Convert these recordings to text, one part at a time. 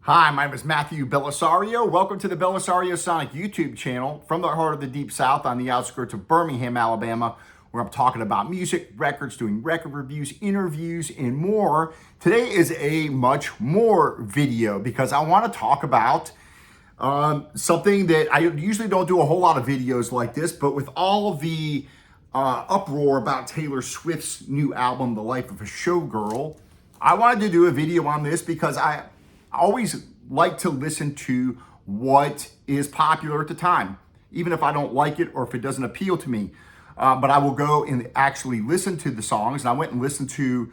Hi, my name is Matthew Bellisario. Welcome to the Bellisario Sonic YouTube channel from the heart of the Deep South on the outskirts of Birmingham, Alabama, where I'm talking about music, records, doing record reviews, interviews, and more. Today is a much more video because I want to talk about something that I usually don't do a whole lot of videos like this, but with all of the uproar about Taylor Swift's new album, The Life of a Showgirl, I wanted to do a video on this because I always like to listen to what is popular at the time, even if I don't like it or if it doesn't appeal to me. But I will go and actually listen to the songs. And I went and listened to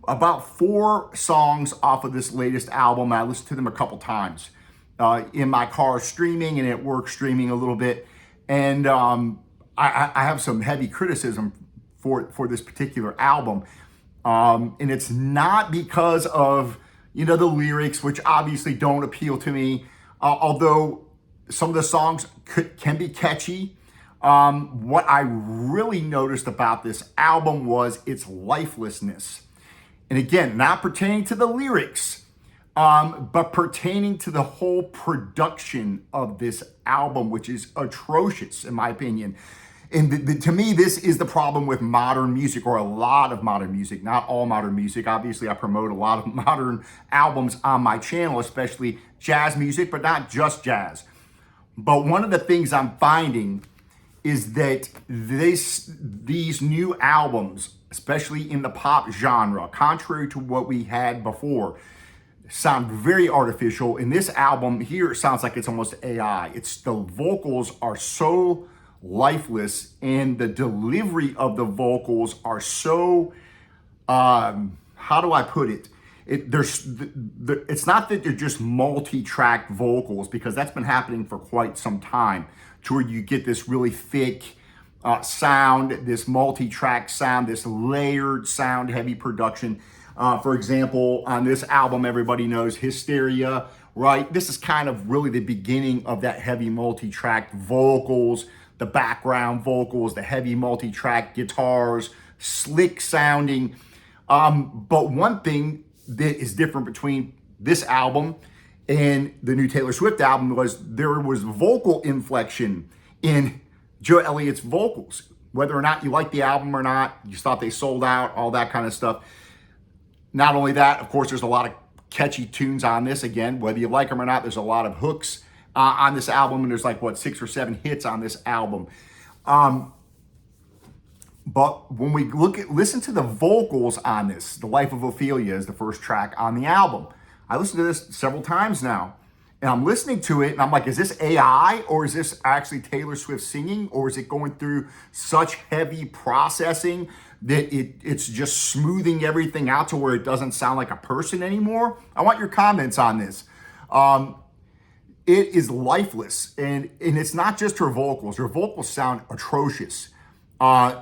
about 4 songs off of this latest album. I listened to them a couple times in my car streaming and at work streaming a little bit. And I have some heavy criticism for this particular album. And it's not because of, the lyrics, which obviously don't appeal to me, although some of the songs can be catchy. What I really noticed about this album was its lifelessness. And again, not pertaining to the lyrics, but pertaining to the whole production of this album, which is atrocious, in my opinion. And to me, this is the problem with modern music, or a lot of modern music, not all modern music. Obviously, I promote a lot of modern albums on my channel, especially jazz music, but not just jazz. But one of the things I'm finding is that these new albums, especially in the pop genre, contrary to what we had before, sound very artificial. And this album here sounds like it's almost AI. The vocals are so lifeless, and the delivery of the vocals are so, how do I put it? It's not that they're just multi-track vocals, because that's been happening for quite some time, to where you get this really thick sound, this multi-track sound, this layered sound, heavy production. For example, on this album, everybody knows Hysteria, right? This is kind of really the beginning of that heavy multi-track vocals, the background vocals, the heavy multi-track guitars, slick sounding. But one thing that is different between this album and the new Taylor Swift album was there was vocal inflection in Joe Elliott's vocals. Whether or not you like the album or not, you thought they sold out, all that kind of stuff. Not only that, of course, there's a lot of catchy tunes on this. Again, whether you like them or not, there's a lot of hooks on this album, and there's 6 or 7 hits on this album. But when we listen to the vocals on this, The Life of Ophelia is the first track on the album. I listened to this several times now, and I'm listening to it, and I'm like, is this AI, or is this actually Taylor Swift singing, or is it going through such heavy processing that it's just smoothing everything out to where it doesn't sound like a person anymore? I want your comments on this. It is lifeless, and it's not just her vocals. Her vocals sound atrocious.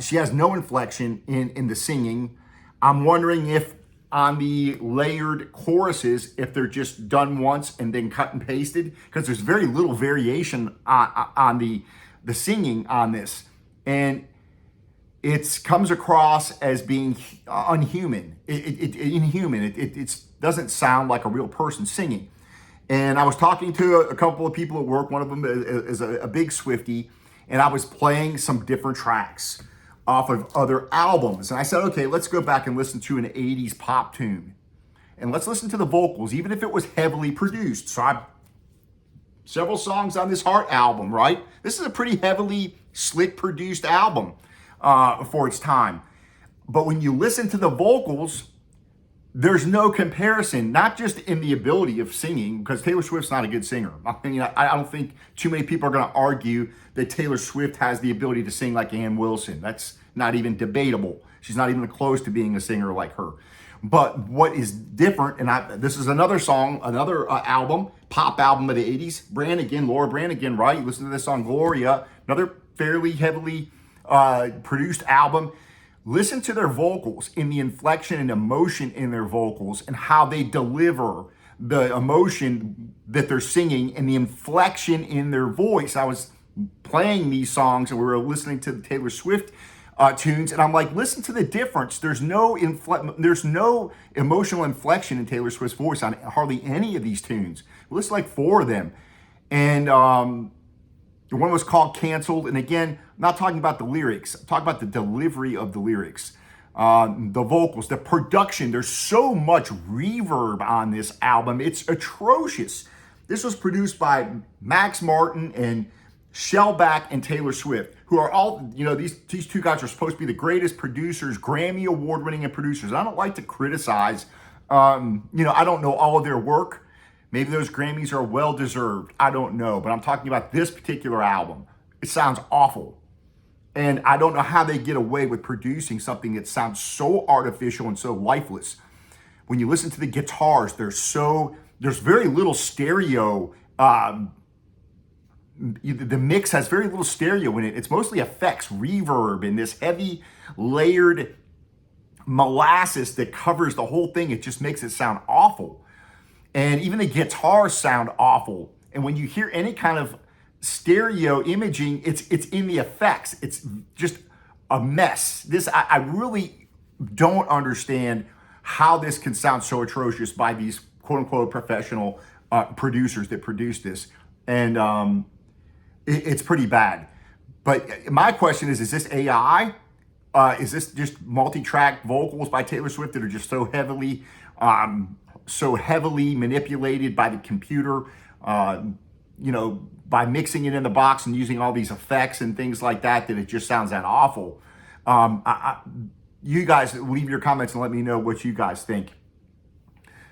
She has no inflection in the singing. I'm wondering if on the layered choruses, if they're just done once and then cut and pasted, because there's very little variation on the singing on this. And it comes across as being unhuman, inhuman. It doesn't sound like a real person singing. And I was talking to a couple of people at work. One of them is a big Swiftie, and I was playing some different tracks off of other albums. And I said, okay, let's go back and listen to an 80s pop tune. And let's listen to the vocals, even if it was heavily produced. So I several songs on this Heart album, right? This is a pretty heavily slick produced album for its time. But when you listen to the vocals, there's no comparison, not just in the ability of singing, because Taylor Swift's not a good singer. I mean, I don't think too many people are going to argue that Taylor Swift has the ability to sing like Ann Wilson. That's not even debatable. She's not even close to being a singer like her. But what is different, and this is another song, another album, pop album of the 80s, Laura Branigan, right? You listen to this song, Gloria, another fairly heavily produced album. Listen to their vocals, in the inflection and emotion in their vocals, and how they deliver the emotion that they're singing and the inflection in their voice. I was playing these songs and we were listening to the Taylor Swift tunes, and I'm like, listen to the difference. There's no emotional inflection in Taylor Swift's voice on hardly any of these tunes. Listen to like 4 of them, and the one was called Canceled. And again, I'm not talking about the lyrics. I'm talking about the delivery of the lyrics, the vocals, the production. There's so much reverb on this album. It's atrocious. This was produced by Max Martin and Shellback and Taylor Swift, who are all, these 2 guys are supposed to be the greatest producers, Grammy award-winning producers. I don't like to criticize, I don't know all of their work. Maybe those Grammys are well-deserved. I don't know, but I'm talking about this particular album. It sounds awful. And I don't know how they get away with producing something that sounds so artificial and so lifeless. When you listen to the guitars, there's very little stereo. The mix has very little stereo in it. It's mostly effects, reverb, and this heavy layered molasses that covers the whole thing. It just makes it sound awful. And even the guitars sound awful. And when you hear any kind of stereo imaging, it's in the effects. It's just a mess. I really don't understand how this can sound so atrocious by these quote unquote professional producers that produce this. And it's pretty bad. But my question is this AI? Is this just multi-track vocals by Taylor Swift that are just so heavily manipulated by the computer, by mixing it in the box and using all these effects and things like that it just sounds that awful? You guys leave your comments and let me know what you guys think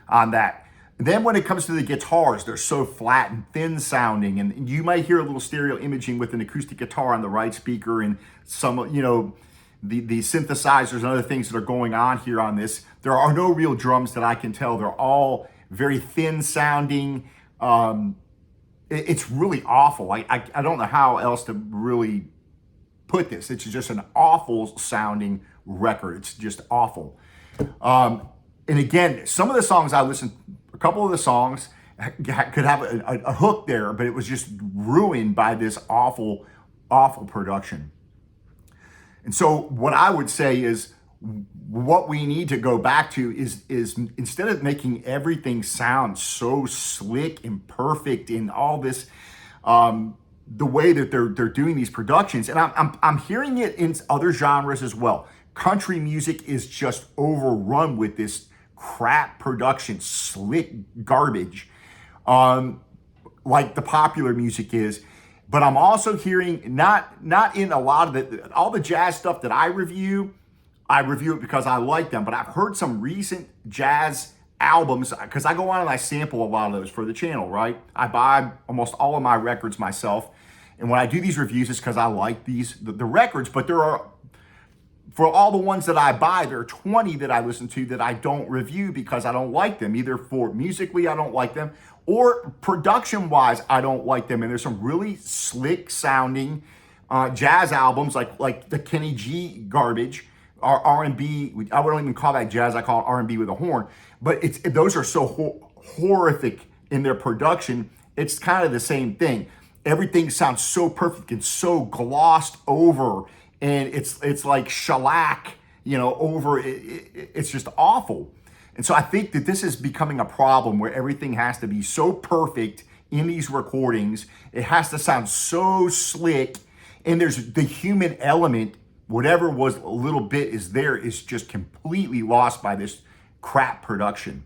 on that. Then when it comes to the guitars, they're so flat and thin sounding, and you might hear a little stereo imaging with an acoustic guitar on the right speaker and some, the synthesizers and other things that are going on here on this. There are no real drums that I can tell. They're all very thin sounding. It's really awful. I don't know how else to really put this. It's just an awful sounding record. It's just awful. And again, some of the songs I listened, a couple of the songs could have a hook there, but it was just ruined by this awful, awful production. And so what I would say is what we need to go back to is instead of making everything sound so slick and perfect in all this, the way that they're doing these productions, and I'm hearing it in other genres as well. Country music is just overrun with this crap production, slick garbage, like the popular music is. But I'm also hearing not in a lot of all the jazz stuff that I review it because I like them. But I've heard some recent jazz albums because I go on and I sample a lot of those for the channel, right? I buy almost all of my records myself. And when I do these reviews, it's because I like the records. But there are, for all the ones that I buy, there are 20 that I listen to that I don't review because I don't like them. Either for musically, I don't like them, or production-wise, I don't like them. And there's some really slick sounding jazz albums like the Kenny G garbage, or R&B. I wouldn't even call that jazz. I call it R&B with a horn. But those are so horrific in their production. It's kind of the same thing. Everything sounds so perfect and so glossed over. And it's like shellac, over it. It's just awful. And so I think that this is becoming a problem where everything has to be so perfect in these recordings. It has to sound so slick. And there's the human element, whatever was a little bit is there, is just completely lost by this crap production.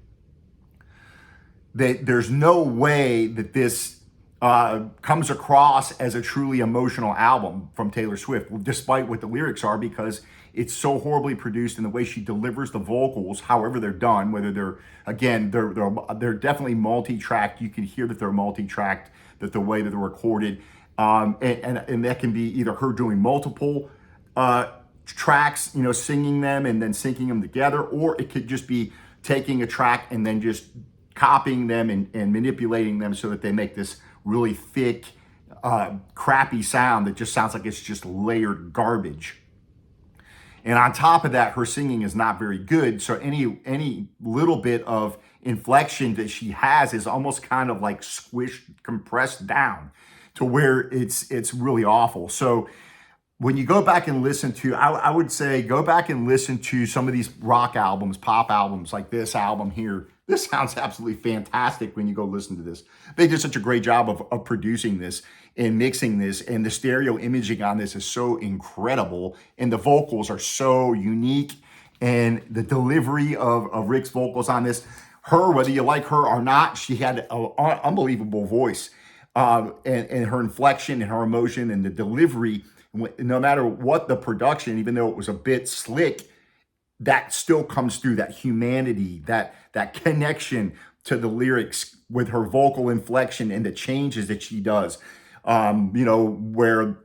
There's no way that this comes across as a truly emotional album from Taylor Swift, despite what the lyrics are, because it's so horribly produced in the way she delivers the vocals, however they're done, whether they're definitely multi-tracked. You can hear that they're multi-tracked, that the way that they're recorded, and that can be either her doing multiple tracks, singing them and then syncing them together, or it could just be taking a track and then just copying them and manipulating them so that they make this really thick, crappy sound that just sounds like it's just layered garbage. And on top of that, her singing is not very good. So any little bit of inflection that she has is almost kind of like squished, compressed down to where it's really awful. So when you go back and listen to, I would say go back and listen to some of these rock albums, pop albums, like this album here. This sounds absolutely fantastic when you go listen to this. They did such a great job of producing this and mixing this, and the stereo imaging on this is so incredible, and the vocals are so unique, and the delivery of Rick's vocals on this, her, whether you like her or not, she had an unbelievable voice, and her inflection and her emotion and the delivery, no matter what the production, even though it was a bit slick, that still comes through, that humanity, that connection to the lyrics with her vocal inflection and the changes that she does. Where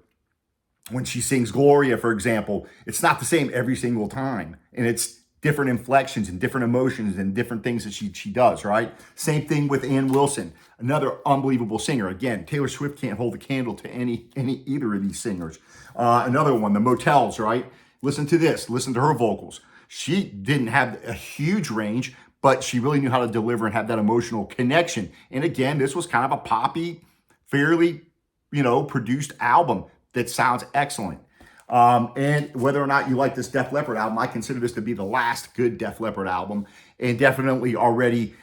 when she sings Gloria, for example, it's not the same every single time. And it's different inflections and different emotions and different things that she does, right? Same thing with Ann Wilson, another unbelievable singer. Again, Taylor Swift can't hold a candle to any either of these singers. Another one, the Motels, right? Listen to this. Listen to her vocals. She didn't have a huge range, but she really knew how to deliver and have that emotional connection. And again, this was kind of a poppy, fairly, produced album that sounds excellent. And whether or not you like this Def Leppard album, I consider this to be the last good Def Leppard album, and definitely already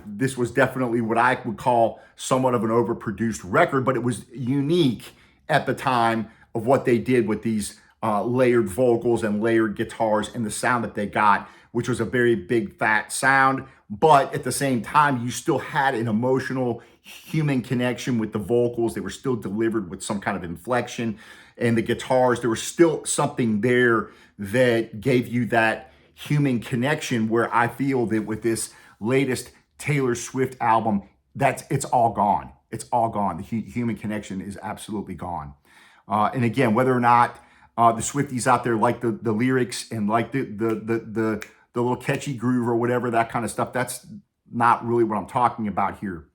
this was definitely what I would call somewhat of an overproduced record, but it was unique at the time of what they did with these layered vocals and layered guitars and the sound that they got, which was a very big fat sound. But at the same time, you still had an emotional human connection with the vocals. They were still delivered with some kind of inflection, and the guitars, there was still something there that gave you that human connection, where I feel that with this latest Taylor Swift album, it's all gone. It's all gone. The human connection is absolutely gone. And again, whether or not the Swifties out there like the lyrics and like the little catchy groove or whatever, that kind of stuff, that's not really what I'm talking about here.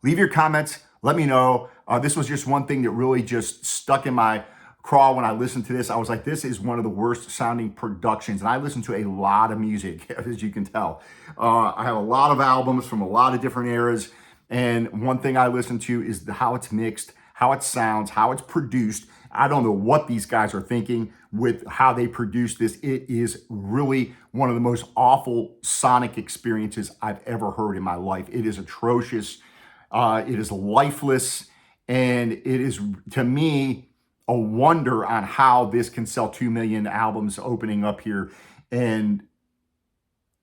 Leave your comments. Let me know. This was just one thing that really just stuck in my craw when I listened to this. I was like, this is one of the worst sounding productions. And I listen to a lot of music, as you can tell. I have a lot of albums from a lot of different eras. And one thing I listen to is how it's mixed, how it sounds, how it's produced. I don't know what these guys are thinking with how they produce this. It is really one of the most awful sonic experiences I've ever heard in my life. It is atrocious. It is lifeless. And it is, to me, a wonder on how this can sell 2 million albums opening up here. And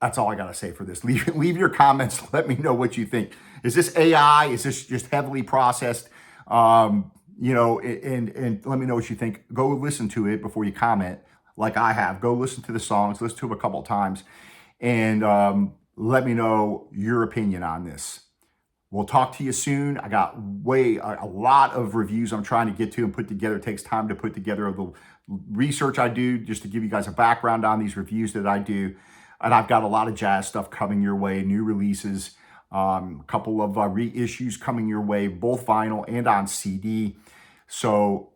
that's all I got to say for this. Leave your comments. Let me know what you think. Is this AI? Is this just heavily processed? And let me know what you think. Go listen to it before you comment, like I have. Go listen to the songs, listen to them a couple of times, and let me know your opinion on this. We'll talk to you soon. I got a lot of reviews I'm trying to get to and put together. It takes time to put together the research I do just to give you guys a background on these reviews that I do. And I've got a lot of jazz stuff coming your way, new releases, a couple of reissues coming your way, both vinyl and on CD. So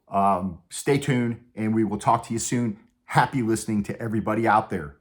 stay tuned, and we will talk to you soon. Happy listening to everybody out there.